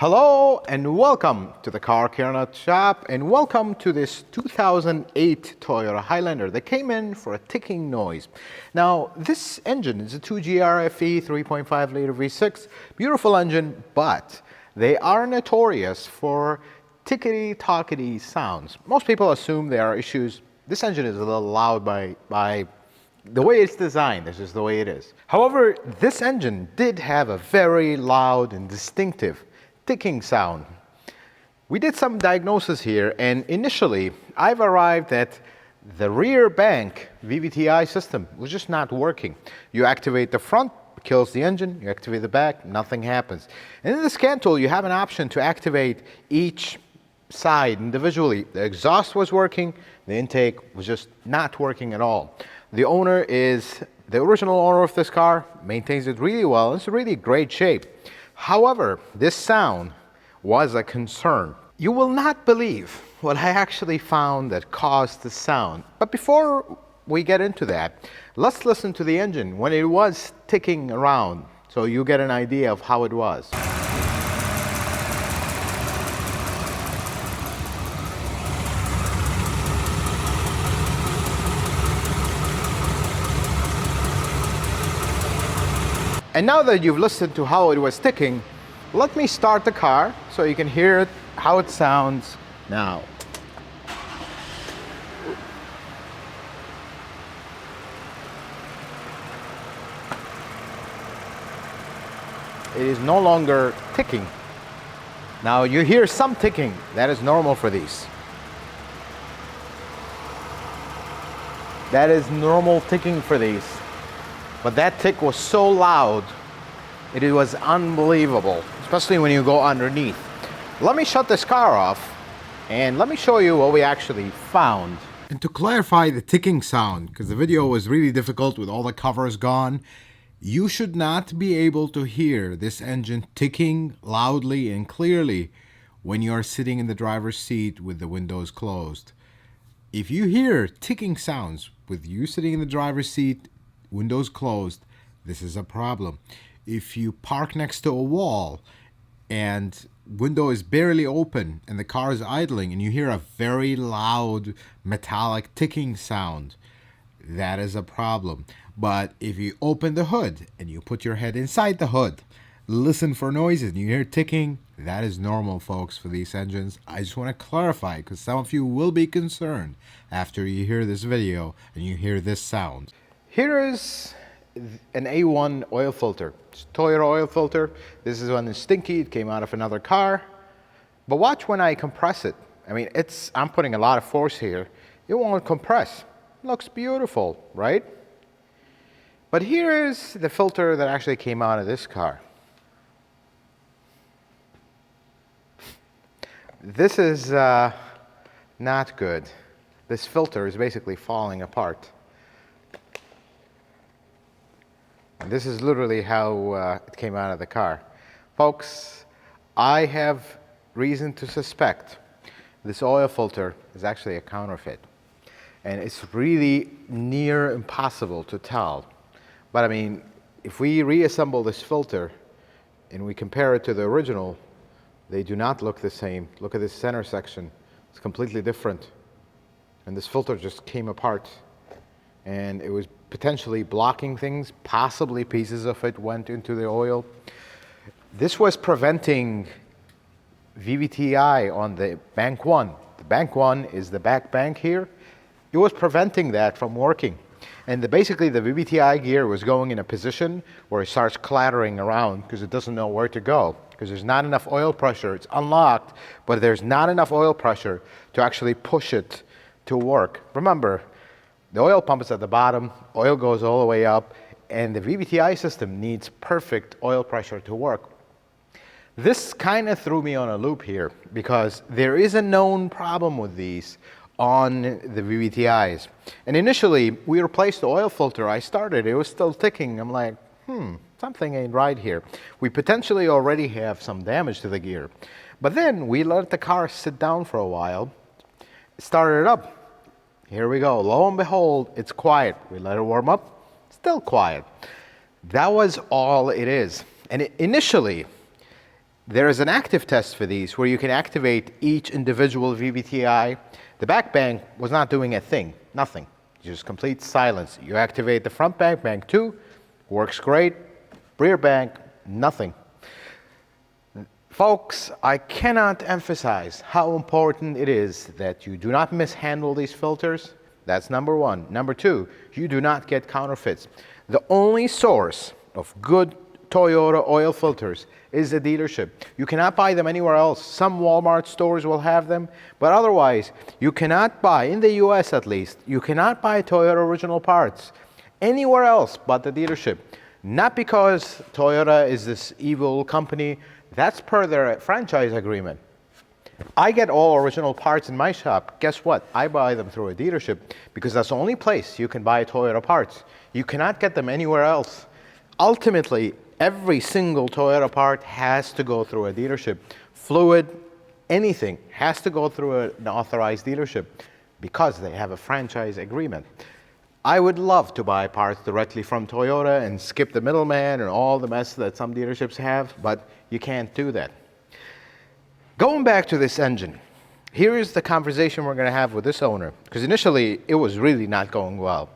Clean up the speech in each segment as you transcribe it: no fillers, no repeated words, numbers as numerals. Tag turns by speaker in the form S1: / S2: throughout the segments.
S1: Hello and welcome to the Car Care Nut Shop, and welcome to this 2008 Toyota Highlander that came in for a ticking noise. Now this engine is a 2G RFE 3.5 liter V6, beautiful engine, but they are notorious for tickety-tockety sounds. Most people assume there are issues. This engine is a little loud by the way it's designed. This is the way it is. However, this engine did have a very loud and distinctive ticking sound. We did some diagnosis here, and initially I've arrived at the rear bank VVTi system was just not working. You activate the front, kills the engine. You activate the back, nothing happens. And in the scan tool, you have an option to activate each side individually. The exhaust was working, the intake was just not working at all. The owner is the original owner of this car, maintains it really well. It's in really great shape. However, this sound was a concern. You will not believe what I actually found that caused the sound. But before we get into that, let's listen to the engine when it was ticking around so you get an idea of how it was. And now that you've listened to how it was ticking, let me start the car so you can hear it, how it sounds now. It is no longer ticking. Now you hear some ticking. That is normal for these. That is normal ticking for these. But that tick was so loud, it was unbelievable, especially when you go underneath. Let me shut this car off and let me show you what we actually found. And to clarify the ticking sound, because the video was really difficult with all the covers gone, you should not be able to hear this engine ticking loudly and clearly when you are sitting in the driver's seat with the windows closed. If you hear ticking sounds with you sitting in the driver's seat, windows closed, this is a problem. If you park next to a wall and window is barely open and the car is idling and you hear a very loud metallic ticking sound, that is a problem. But if you open the hood and you put your head inside the hood, listen for noises and you hear ticking, that is normal, folks, for these engines. I just want to clarify because some of you will be concerned after you hear this video and you hear this sound. Here is an A1 oil filter. It's a Toyota oil filter. This is one that's stinky. It came out of another car. But watch when I compress it. I mean, I'm putting a lot of force here. It won't compress. It looks beautiful, right? But here is the filter that actually came out of this car. This is not good. This filter is basically falling apart. And this is literally how it came out of the car. Folks, I have reason to suspect this oil filter is actually a counterfeit. And it's really near impossible to tell. But I mean, if we reassemble this filter and we compare it to the original, they do not look the same. Look at this center section. It's completely different. And this filter just came apart. And it was potentially blocking things. Possibly pieces of it went into the oil. This was preventing VVTi on the bank one. The bank one is the back bank here. It was preventing that from working. And basically the VVTi gear was going in a position where it starts clattering around because it doesn't know where to go, because there's not enough oil pressure. It's unlocked, but there's not enough oil pressure to actually push it to work. Remember, the oil pump is at the bottom, oil goes all the way up, and the VVTi system needs perfect oil pressure to work. This kind of threw me on a loop here because there is a known problem with these on the VVTis. And initially, we replaced the oil filter. I started, it was still ticking. I'm like, something ain't right here. We potentially already have some damage to the gear. But then we let the car sit down for a while, started it up. Here we go. Lo and behold, it's quiet. We let it warm up, still quiet. That was all it is. And initially, There is an active test for these where you can activate each individual VVTi. The back bank was not doing a thing, nothing. Just complete silence. You activate the front bank, bank 2, works great. Rear bank, nothing. Folks, I cannot emphasize how important it is that you do not mishandle these filters. That's number one. Number two, you do not get counterfeits. The only source of good Toyota oil filters is the dealership. You cannot buy them anywhere else. Some Walmart stores will have them, but otherwise, you cannot buy, in the US at least, you cannot buy Toyota original parts anywhere else but the dealership. Not because Toyota is this evil company. That's per their franchise agreement. I get all original parts in my shop. Guess what? I buy them through a dealership because that's the only place you can buy Toyota parts. You cannot get them anywhere else. Ultimately, every single Toyota part has to go through a dealership. Fluid, anything has to go through an authorized dealership because they have a franchise agreement. I would love to buy parts directly from Toyota and skip the middleman and all the mess that some dealerships have, but you can't do that. Going back to this engine, here is the conversation we're going to have with this owner, because initially it was really not going well.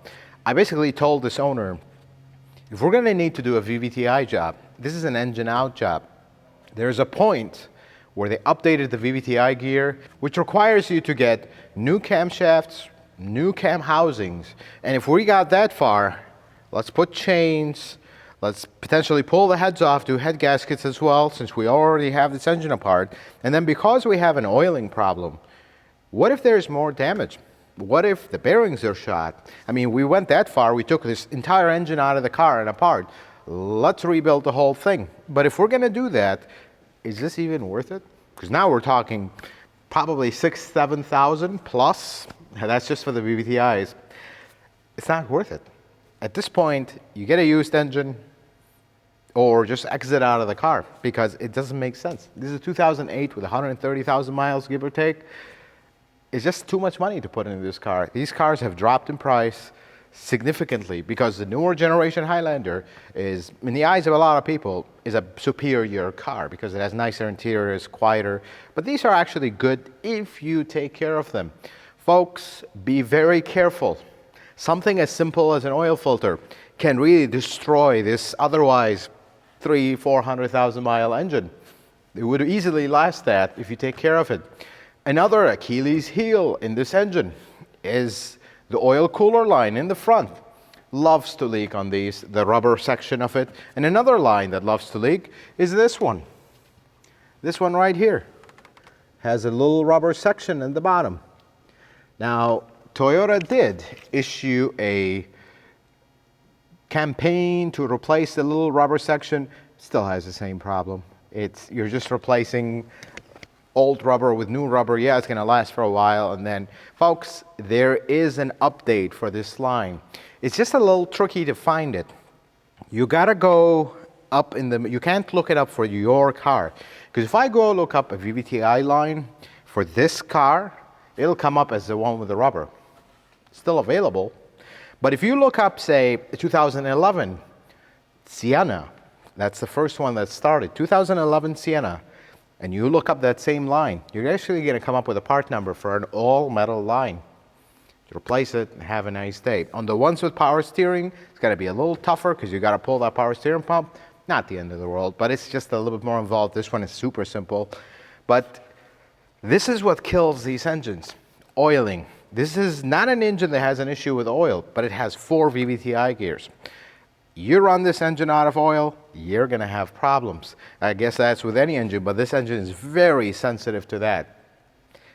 S1: I basically told this owner, if we're going to need to do a VVTi job, this is an engine out job. There's a point where they updated the VVTi gear, which requires you to get new camshafts, new cam housings, and if we got that far, let's put chains, let's potentially pull the heads off, do head gaskets as well, since we already have this engine apart. And then because we have an oiling problem, what if there's more damage? What if the bearings are shot? I mean, we went that far, we took this entire engine out of the car and apart. Let's rebuild the whole thing. But if we're gonna do that, is this even worth it? Because now we're talking probably 6,000, 7,000 plus. That's just for the VVTis. It's not worth it. At this point, you get a used engine or just exit out of the car because it doesn't make sense. This is a 2008 with 130,000 miles, give or take. It's just too much money to put into this car. These cars have dropped in price significantly because the newer generation Highlander is, in the eyes of a lot of people, is a superior car because it has nicer interiors, quieter. But these are actually good if you take care of them. Folks, be very careful. Something as simple as an oil filter can really destroy this otherwise 300,000-400,000 mile engine. It would easily last that if you take care of it. Another Achilles heel in this engine is the oil cooler line in the front. Loves to leak on these, the rubber section of it. And another line that loves to leak is this one. This one right here has a little rubber section in the bottom. Now, Toyota did issue a campaign to replace the little rubber section. Still has the same problem. You're just replacing old rubber with new rubber. Yeah, it's going to last for a while. And then, folks, there is an update for this line. It's just a little tricky to find it. You got to go up in the, you can't look it up for your car. Because if I go look up a VVTi line for this car, it'll come up as the one with the rubber. Still available. But if you look up, say, 2011 Sienna, that's the first one that started, 2011 Sienna, and you look up that same line, you're actually going to come up with a part number for an all-metal line. Replace it and have a nice day. On the ones with power steering, it's got to be a little tougher because you got to pull that power steering pump. Not the end of the world, but it's just a little bit more involved. This one is super simple. But this is what kills these engines, oiling. This is not an engine that has an issue with oil, but it has 4 VVTi gears. You run this engine out of oil, you're going to have problems. I guess that's with any engine, but this engine is very sensitive to that.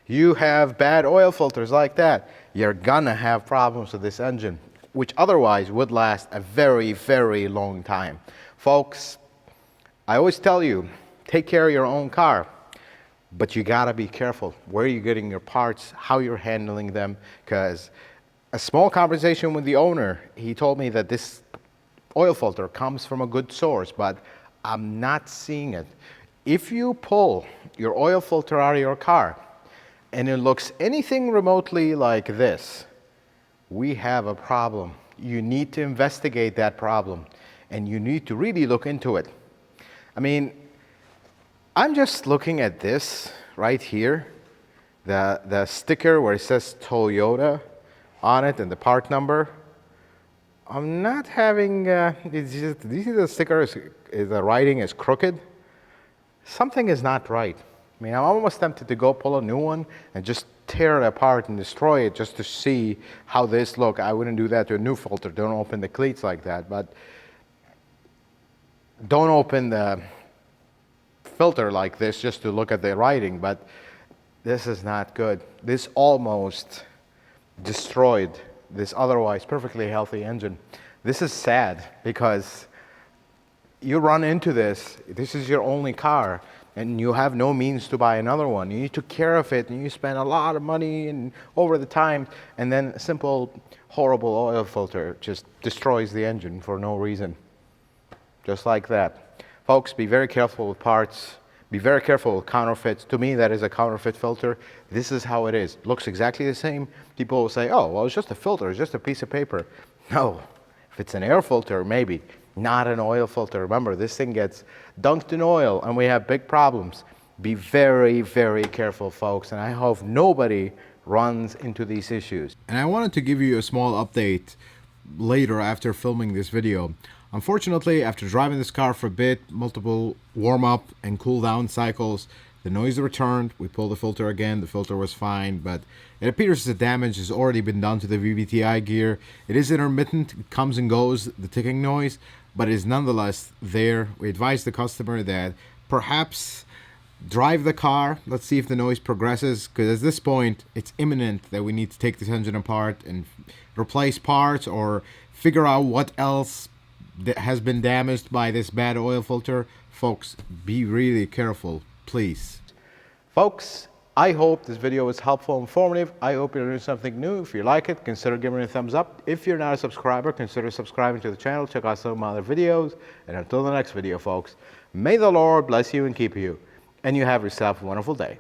S1: You have bad oil filters like that, you're going to have problems with this engine, which otherwise would last a very, very long time. Folks, I always tell you, take care of your own car. But you gotta be careful where you're getting your parts, how you're handling them, because a small conversation with the owner, he told me that this oil filter comes from a good source, but I'm not seeing it. If you pull your oil filter out of your car and it looks anything remotely like this, we have a problem. You need to investigate that problem and you need to really look into it. I mean, I'm just looking at this right here, the sticker where it says Toyota on it and the part number. I'm not having, it's just, do you see the sticker is the writing is crooked? Something is not right. I mean, I'm almost tempted to go pull a new one and just tear it apart and destroy it just to see how this look. I wouldn't do that to a new filter. Don't open the cleats like that, but don't open the filter like this just to look at the writing, but this is not good. This almost destroyed this otherwise perfectly healthy engine. This is sad because you run into this is your only car, and you have no means to buy another one. You took care of it, and you spend a lot of money and over the time, and then a simple, horrible oil filter just destroys the engine for no reason. Just like that. Folks, be very careful with parts. Be very careful with counterfeits. To me, that is a counterfeit filter. This is how it is. Looks exactly the same. People will say, oh, well, it's just a filter. It's just a piece of paper. No. If it's an air filter, maybe. Not an oil filter. Remember, this thing gets dunked in oil, and we have big problems. Be very, very careful, folks. And I hope nobody runs into these issues. And I wanted to give you a small update later after filming this video. Unfortunately, after driving this car for a bit, multiple warm-up and cool-down cycles, the noise returned. We pulled the filter again. The filter was fine, but it appears the damage has already been done to the VVTi gear. It is intermittent. It comes and goes, the ticking noise, but it is nonetheless there. We advise the customer that perhaps drive the car. Let's see if the noise progresses, because at this point, it's imminent that we need to take this engine apart and replace parts or figure out what else that has been damaged by this bad oil filter. Folks, be really careful, please. Folks, I hope this video was helpful and informative. I hope you learned something new. If you like it, consider giving it a thumbs up. If you're not a subscriber, consider subscribing to the channel. Check out some of my other videos. And until the next video, folks, may the Lord bless you and keep you. And you have yourself a wonderful day.